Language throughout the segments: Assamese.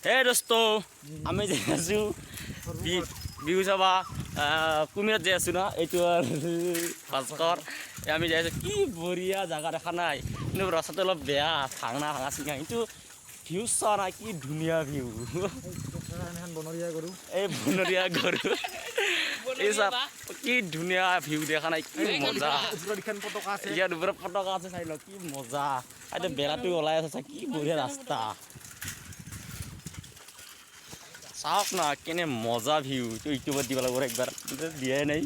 হে দোস্ত আমি যাই আছো বিহু চাবা কুমিৰত যাই আছো না এইটো ভাস্কৰ আমি যাই আছো কি বঢ়িয়া জাগা দেখা নাই কিন্তু ৰাস্তাটো অলপ বেয়া ভাঙা চিঙা কিন্তু ভিউ চোৱা নাই কি ধুনীয়া ভিউ এই বনৰীয়া গৰু এই চাপ কি ধুনীয়া ভিউ দেখা নাই কি মজা ইয়াৰ ওপৰত পতকা আছে চাই লওক কি মজা এতিয়া বেৰাটো ওলাই আছে কি বঢ়িয়া ৰাস্তা চাওক না কেনে মজা ভিউ এইটো ইউটিউবত দিব লাগিব একবাৰ দিয়াই নাই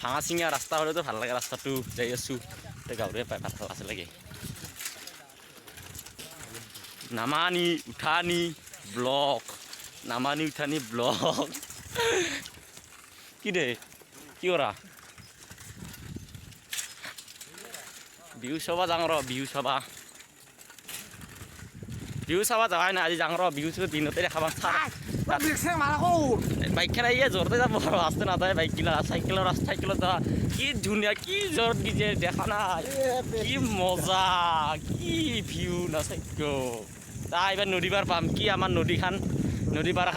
ভাঙা চিঙা ৰাস্তা হ'লেতো ভাল লাগে ৰাস্তাটো যাই আছো এতিয়া গাঁৱৰে পাই ভাল আছে লাগে নামানি উঠানি ব্লক নামানি উঠানি ব্লক কি দে কি কৰা বিহু চাবা যাওঁ ৰ বিহু চাবা যাৱাই নাই আজি যাওঁ ৰ বিহু দিনতে দেখা পাম বাইকখন আহিয়ে জোৰতে যাব ৰাস্তা নাযায় বাইকগিলা চাইকেলত যা কি ধুনীয়া কি জোৰত দিছে দেখা নাই কি মজা কি ভিউ নাচাইক তা এইবাৰ নদী পাৰ পাম কি আমাৰ নদী পাৰ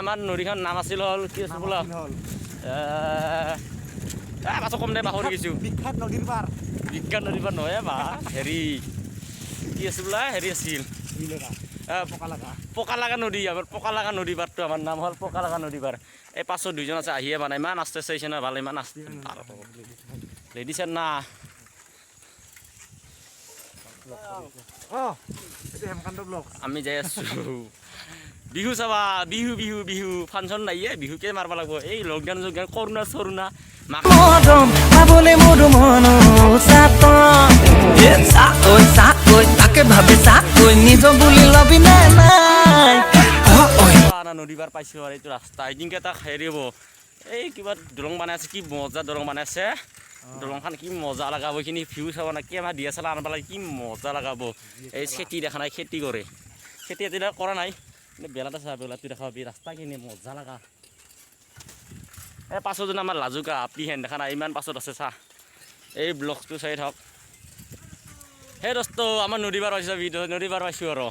আমাৰ নদীখন নাম আছিল হ'ল কি আছিল বোলা পাছত কম দে পাহৰি গৈছোঁ বিখ্যাত নদীৰ পাৰ নহয় বা হেৰি কি আছিল বোলা হেৰি আছিল পকা লগা নদী আমাৰ পকা লগা নদী পাৰটো আমাৰ নাম হ'ল পকা লগা নদী পাৰ এই পাছত দুইজন আছে আহিয়ে মানে ইমান আস্তে চাইছে না ভাল ইমান আস্তে লেডিছ না আমি যাই আছো বিহু চাবা বিহু ফাংচন নাইয়ে বিহুকে মাৰব লাগিব এই লকডাউন কৰোণা নদী পাৰ পাইছো আৰু এইটো ৰাস্তা এদিনকে তাক হেৰি হ'ব এই কিবা দলং বনাই আছে কি মজা দলং বনাই আছে দলংখন কি মজা লগাব এইখিনি ভিউ চাব না কি আমাৰ DSLR আনব লাগে কি মজা লগাব এই খেতি দেখা নাই খেতি কৰে খেতি এতিয়া কৰা নাই কিন্তু বেলাতে চাব বেলাটো দেখা পাবি ৰাস্তা কিনে মজা লগা এই পাছত যদি আমাৰ লাজুকা পিহেন দেখা নাই ইমান পাছত আছে চা এই ব্লকটো চাই থাক সেই দোস্ত আমাৰ নদী পাৰ পাইছোঁ নদী পাৰ পাইছোঁ আৰু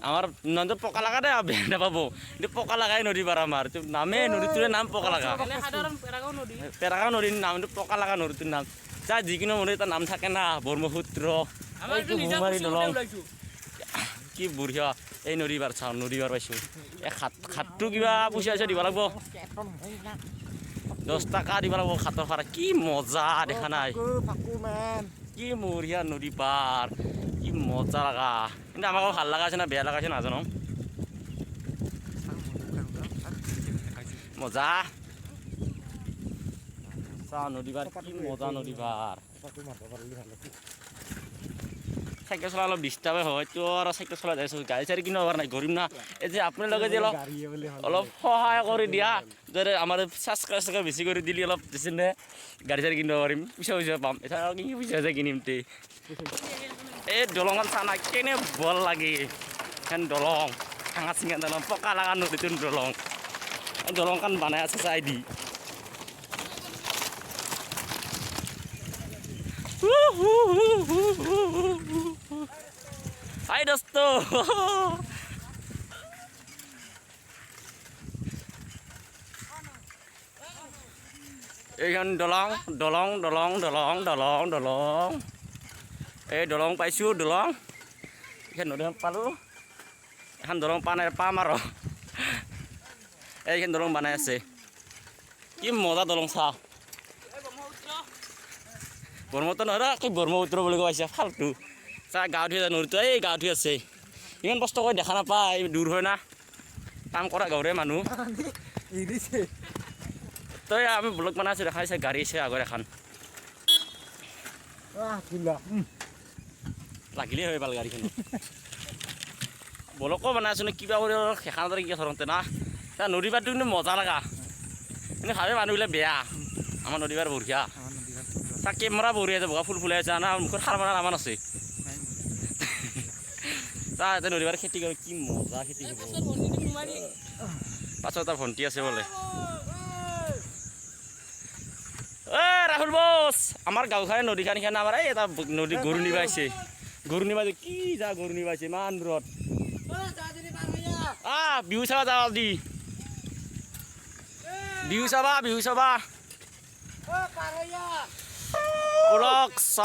আমাৰ নদীত পকা লগা দে বেয়া নাপাব কিন্তু পকা লগাই নদী পাৰ আমাৰ নামে নদীটোৰে নাম পকা লগা পেৰাগাঁও নদীৰ নাম কিন্তু পকা লগা নদীটোৰ নাম যা যিকোনো নদীৰ এটা নাম থাকে না ব্ৰহ্মপুত্ৰ বুমাৰী দলং কি বঢ়িয়া এই নদী পাৰ চাওঁ নদী পাৰ পাইছোঁ এই খাতটো কিবা পইচা দিব লাগিব 10 টকা দিব লাগিব খাতৰ ভাড়া কি মজা দেখা নাই কি বঢ়িয়া নদী পাৰ কি মজা লগা কিন্তু আমাক ভাল লগা আছে না বেয়া লগা আছে নাজানো মজা চাওঁ নদী পাৰ কি মজা নদী পাৰ চাইকেল চলা অলপ ডিষ্টাৰ্বে হয় তো আৰু চাইকেল চলাই যাইছোঁ গাড়ী চাড়ী কিনিব পৰা নাই গৰিব না এই যে আপোনালোকে যে অলপ সহায় কৰি দিয়া যদি আমাৰ ছাবস্ক্ৰাইব বেছি কৰি দিলি অলপ দিছিলে গাড়ী চাড়ী কিনিব পাৰিম পইচা পাম এতিয়া কি পইচা আছে কিনিম তে এই দলংখন চা না কেনে বল লাগে এখন দলং ভাঙা চিঙা দলং পকা লগা নদীটোৰ দলংখন বনাই আছে চাই দি হাই দোস্ত এইখন দলং এই দলং পাইছোঁ দলং এইখন নদীখন পালোঁ এখন দলং পাম আৰু এইখন দলং বনাই আছে কি মজা দলং চা ব্ৰহ্মপুত্ৰ নহয় কি ব্ৰহ্মপুত্ৰ বুলি কৈছে ফাল্টু চা গাঁৱত হৈ নদীটো এই গাঁৱত হৈ আছে ইমান কষ্ট কৰি দেখা নাপায় দূৰ হয় না কাম কৰা গাঁৱৰে মানুহ তই আমি ব্লগ বনাই আছোঁ দেখাইছে গাড়ী আছে আগৰ এখন লাগিলেই হয় ভাল গাড়ীখন ব্লগো বনাই আছোঁ কিবা কৰি সেইখন কি ধৰতে না তাৰ নদী পাৰটো কিন্তু মজা লগা কিন্তু ভাবে মানুহবিলাক বেয়া আমাৰ নদী পাৰ বঢ়িয়া তাৰ কেমেৰা বঢ়িয়া আছে বগা ফুল ফুলাই আছে না মুখত সাৰ মাৰা নামান আছে তাৰ এতিয়া নদী পাৰ খেতি কৰে কি মজা খেতি হ'ব পাছত তাৰ ভণ্টি আছে বোলে রাহুল বস আমার গাঁওখানে নদীখান খান আমার এই এটা নদী গরু নিবাইছে কি যা গরু নিবাইছে ইমান দূৰত বিহু চাবা যাওঁ দি বিহু চাবা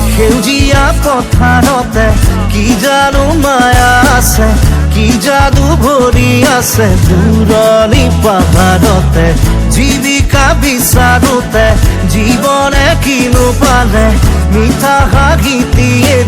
সেউজীয়া পথাৰতে কি জানো মায়া আছে কি যাদু ভৰি আছে দূৰণি পাহাৰতে জীৱিকা বিচাৰোতে জীৱনে কিনো পালে মিঠা হাঁহিতি